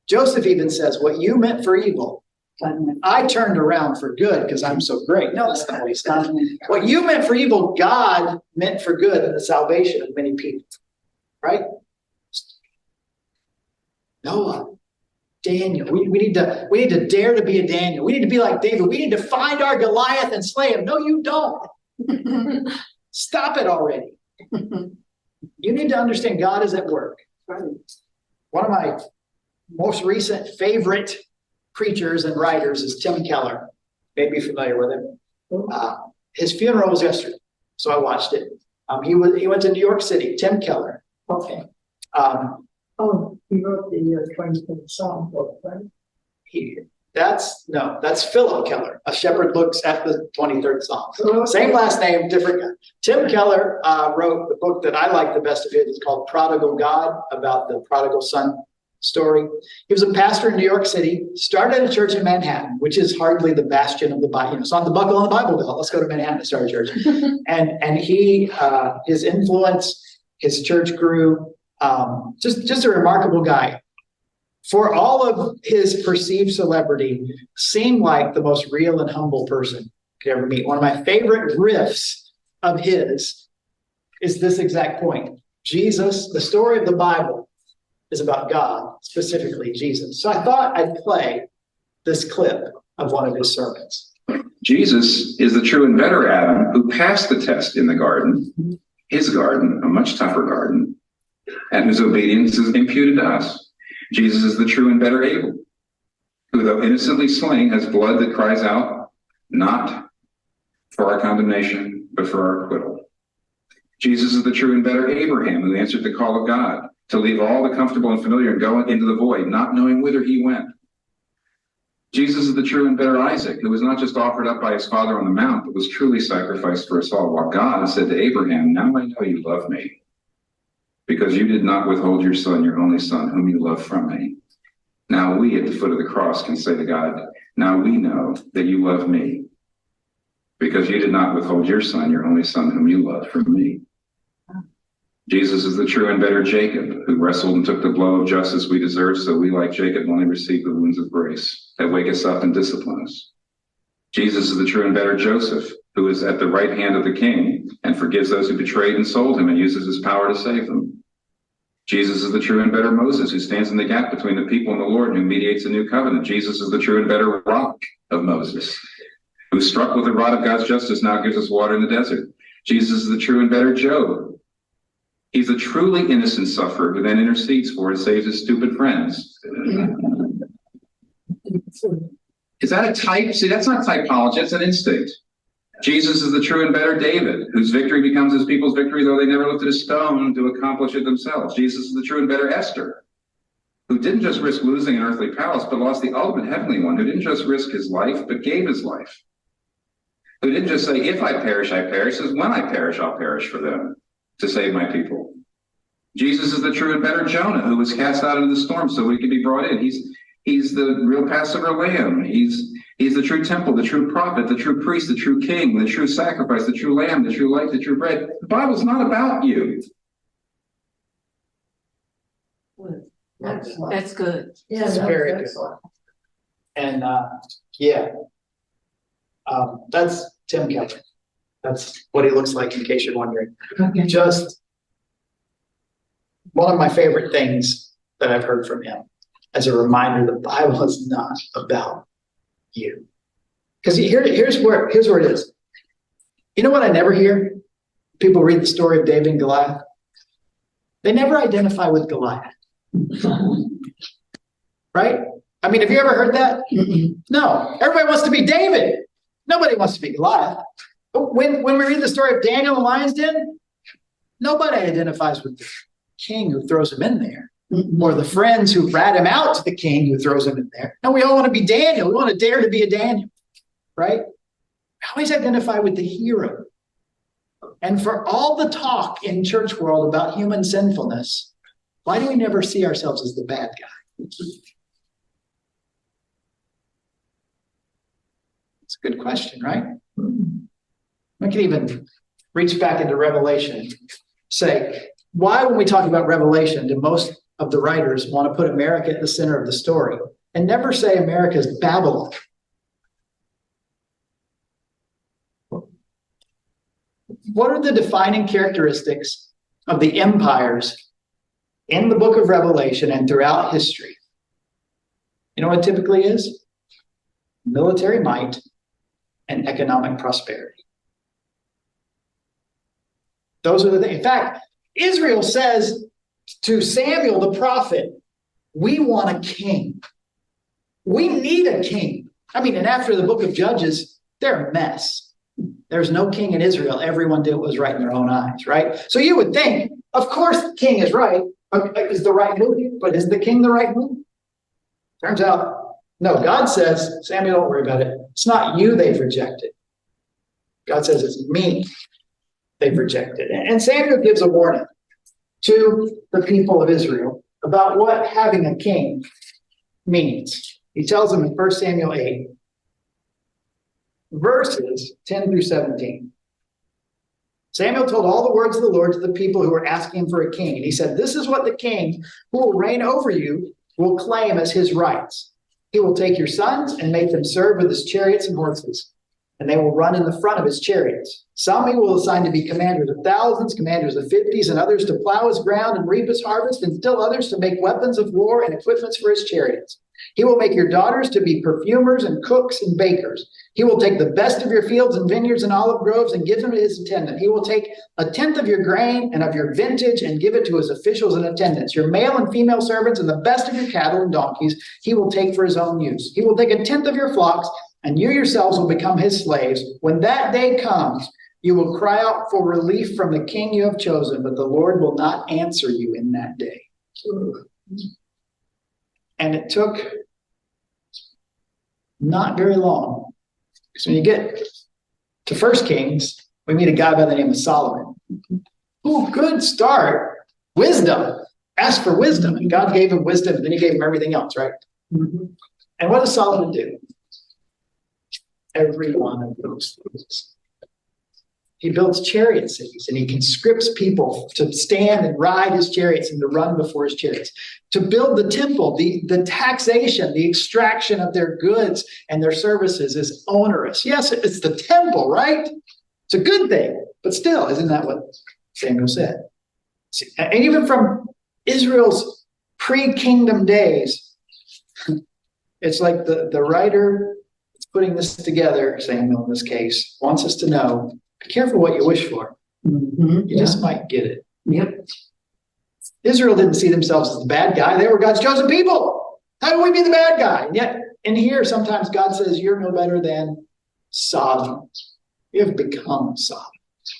Joseph even says, what you meant for evil, I turned around for good because I'm so great. No, that's not what he said. What you meant for evil, God meant for good in the salvation of many people. Right? Noah, Daniel. We need to dare to be a Daniel. We need to be like David. We need to find our Goliath and slay him. No, you don't. Stop it already. You need to understand God is at work. One of my most recent favorite preachers and writers is Tim Keller. Maybe you're familiar with him. His funeral was yesterday, so I watched it. He went to New York City. Tim Keller. Okay. He wrote the 23rd Psalm book, right? That's Philip Keller. A shepherd looks at the 23rd Psalm. Same last name, different guy. Tim Keller wrote the book that I like the best of his. It's called Prodigal God, about the prodigal son story. He was a pastor in New York City, started a church in Manhattan, which is hardly the bastion of the Bible. It's on the buckle on the Bible Belt. Let's go to Manhattan to start a church. and he, his influence, his church grew. Just a remarkable guy. For all of his perceived celebrity, seemed like the most real and humble person you could ever meet. One of my favorite riffs of his is this exact point. Jesus, the story of the Bible, is about God, specifically Jesus. So I thought I'd play this clip of one of his sermons. Jesus is the true and better Adam who passed the test in the garden, his garden, a much tougher garden, and whose obedience is imputed to us. Jesus is the true and better Abel, who, though innocently slain, has blood that cries out, not for our condemnation, but for our acquittal. Jesus is the true and better Abraham, who answered the call of God to leave all the comfortable and familiar and go into the void, not knowing whither he went. Jesus is the true and better Isaac, who was not just offered up by his father on the mount, but was truly sacrificed for us all, while God said to Abraham, now I know you love me, because you did not withhold your son, your only son, whom you love from me. Now we at the foot of the cross can say to God, now we know that you love me, because you did not withhold your son, your only son, whom you love from me. Jesus is the true and better Jacob, who wrestled and took the blow of justice we deserve, so we, like Jacob, only receive the wounds of grace that wake us up and discipline us. Jesus is the true and better Joseph, who is at the right hand of the king and forgives those who betrayed and sold him and uses his power to save them. Jesus is the true and better Moses, who stands in the gap between the people and the Lord, and who mediates a new covenant. Jesus is the true and better rock of Moses, who struck with the rod of God's justice now gives us water in the desert. Jesus is the true and better Job. He's a truly innocent sufferer who then intercedes for and saves his stupid friends. Is that a type? See, that's not typology, that's an instinct. Jesus is the true and better David, whose victory becomes his people's victory, though they never lifted a stone to accomplish it themselves. Jesus is the true and better Esther, who didn't just risk losing an earthly palace, but lost the ultimate heavenly one, who didn't just risk his life, but gave his life. Who didn't just say, if I perish, I perish, says, when I perish, I'll perish for them, to save my people. Jesus is the true and better Jonah, who was cast out into the storm so he could be brought in. He's the real Passover lamb. He's the true temple, the true prophet, the true priest, the true king, the true sacrifice, the true lamb, the true light, the true bread. The Bible's not about you. That's good. Yeah, It's very good. And that's Tim Keller. That's what he looks like, in case you're wondering. Okay. Just one of my favorite things that I've heard from him as a reminder, the Bible is not about you. Because here's where it is. You know what I never hear? People read the story of David and Goliath. They never identify with Goliath. Right? I mean, have you ever heard that? No. Everybody wants to be David. Nobody wants to be Goliath. But when we read the story of Daniel in the lion's den, nobody identifies with the king who throws him in there, or the friends who rat him out to the king who throws him in there. No, we all want to be Daniel. We want to dare to be a Daniel, right? We always identify with the hero. And for all the talk in church world about human sinfulness, why do we never see ourselves as the bad guy? It's a good question, right? We can even reach back into Revelation, say, why, when we talk about Revelation, do most of the writers want to put America at the center of the story and never say America is Babylon? What are the defining characteristics of the empires in the book of Revelation and throughout history? You know what it typically is? Military might and economic prosperity. Those are the things. In fact, Israel says to Samuel the prophet, we want a king. We need a king. I mean, and after the book of Judges, they're a mess. There's no king in Israel. Everyone did what was right in their own eyes, right? So you would think, of course, the king is right, is the right move, but is the king the right move? Turns out, no. God says, Samuel, don't worry about it. It's not you they've rejected. God says it's me they've rejected. And Samuel gives a warning to the people of Israel about what having a king means. He tells them in 1 Samuel 8, verses 10 through 17. Samuel told all the words of the Lord to the people who were asking for a king. And he said, this is what the king who will reign over you will claim as his rights. He will take your sons and make them serve with his chariots and horses, and they will run in the front of his chariots. Some he will assign to be commanders of thousands, commanders of 50s, and others to plow his ground and reap his harvest, and still others to make weapons of war and equipments for his chariots. He will make your daughters to be perfumers and cooks and bakers. He will take the best of your fields and vineyards and olive groves and give them to his attendant. He will take a tenth of your grain and of your vintage and give it to his officials and attendants. Your male and female servants and the best of your cattle and donkeys he will take for his own use. He will take a tenth of your flocks, and you yourselves will become his slaves. When that day comes, you will cry out for relief from the king you have chosen, but the Lord will not answer you in that day. And it took not very long. So when you get to 1 Kings, we meet a guy by the name of Solomon. Oh, good start. Wisdom. Asked for wisdom, and God gave him wisdom, and then he gave him everything else, right? And what does Solomon do? Every one of those things. He builds chariot cities, and he conscripts people to stand and ride his chariots and to run before his chariots. To build the temple, the taxation, the extraction of their goods and their services is onerous. Yes, it's the temple, right? It's a good thing, but still, isn't that what Samuel said? And even from Israel's pre-kingdom days, it's like the writer that's putting this together, Samuel in this case, wants us to know, be careful what you wish for. You just might get it. Yep. Israel didn't see themselves as the bad guy. They were God's chosen people. How do we be the bad guy? And yet, in here, sometimes God says, you're no better than Sodom. You have become Sodom.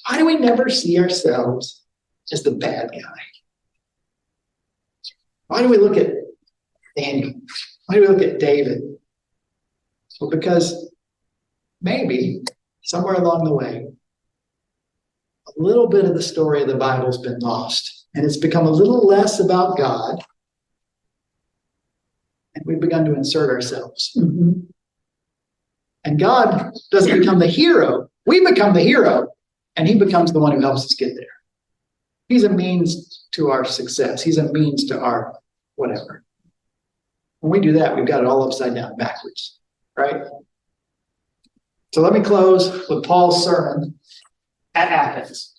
Why do we never see ourselves as the bad guy? Why do we look at Daniel? Why do we look at David? Well, because maybe somewhere along the way, a little bit of the story of the Bible's been lost, and it's become a little less about God, and we've begun to insert ourselves. And God doesn't become the hero. We become the hero, and he becomes the one who helps us get there. He's a means to our success. He's a means to our whatever. When we do that, we've got it all upside down, backwards, right? So let me close with Paul's sermon at Athens.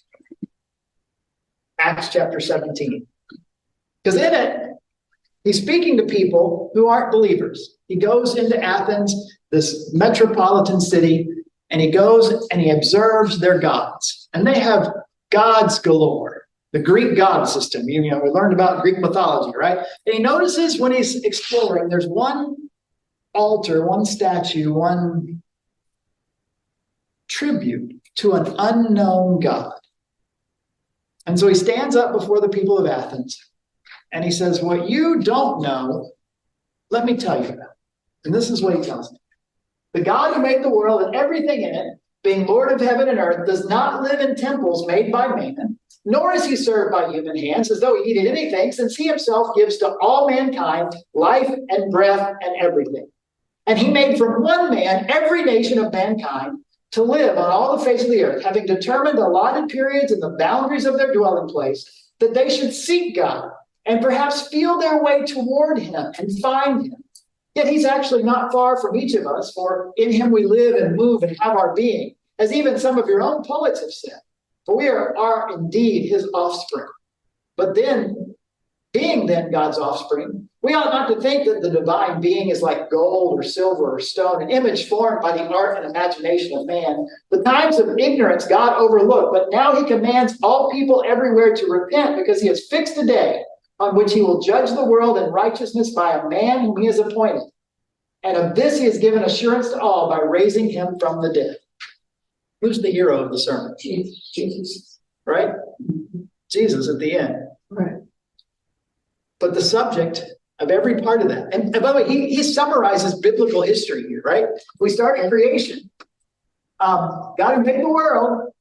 Acts chapter 17. Because in it, he's speaking to people who aren't believers. He goes into Athens, this metropolitan city, and he goes and he observes their gods. And they have gods galore. The Greek god system. You know, we learned about Greek mythology, right? And he notices when he's exploring, there's one altar, one statue, one tribute to an unknown God. And so he stands up before the people of Athens and he says, what you don't know, let me tell you about. And this is what he tells them. The God who made the world and everything in it, being Lord of heaven and earth, does not live in temples made by man, nor is he served by human hands as though he needed anything, since he himself gives to all mankind life and breath and everything. And he made from one man every nation of mankind to live on all the face of the earth, having determined allotted periods and the boundaries of their dwelling place, that they should seek God and perhaps feel their way toward him and find him. Yet he's actually not far from each of us, for in him we live and move and have our being, as even some of your own poets have said. For we are indeed his offspring. But then, being then God's offspring, we ought not to think that the divine being is like gold or silver or stone, an image formed by the art and imagination of man. The times of ignorance God overlooked, but now he commands all people everywhere to repent, because he has fixed a day on which he will judge the world in righteousness by a man whom he has appointed. And of this he has given assurance to all by raising him from the dead. Who's the hero of the sermon? Jesus. Right? Jesus at the end. Right. But the subject of every part of that, and by the way, he summarizes biblical history here, right? We start at creation. God who made the world.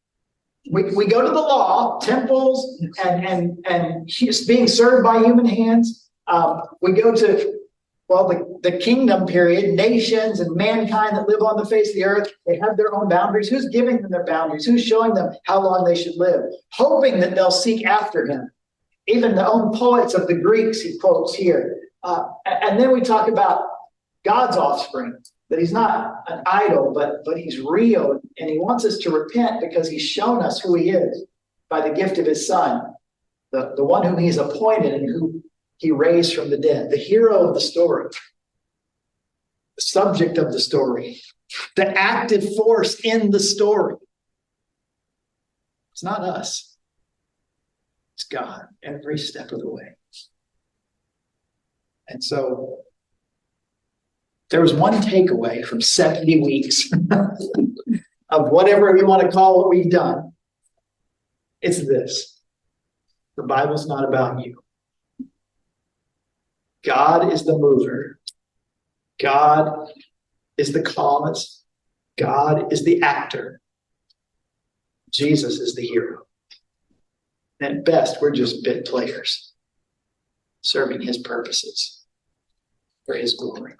We go to the law, temples, and being served by human hands. We go to, well, the kingdom period, nations and mankind that live on the face of the earth. They have their own boundaries. Who's giving them their boundaries? Who's showing them how long they should live? Hoping that they'll seek after him. Even the own poets of the Greeks, he quotes here. And then we talk about God's offspring, that he's not an idol, but he's real. And he wants us to repent because he's shown us who he is by the gift of his son, the one whom he's appointed and who he raised from the dead, the hero of the story, the subject of the story, the active force in the story. It's not us. It's God every step of the way. And so there was one takeaway from 70 weeks of whatever you want to call what we've done. It's this. The Bible's not about you. God is the mover. God is the calmest. God is the actor. Jesus is the hero. And at best, we're just bit players serving his purposes for his glory.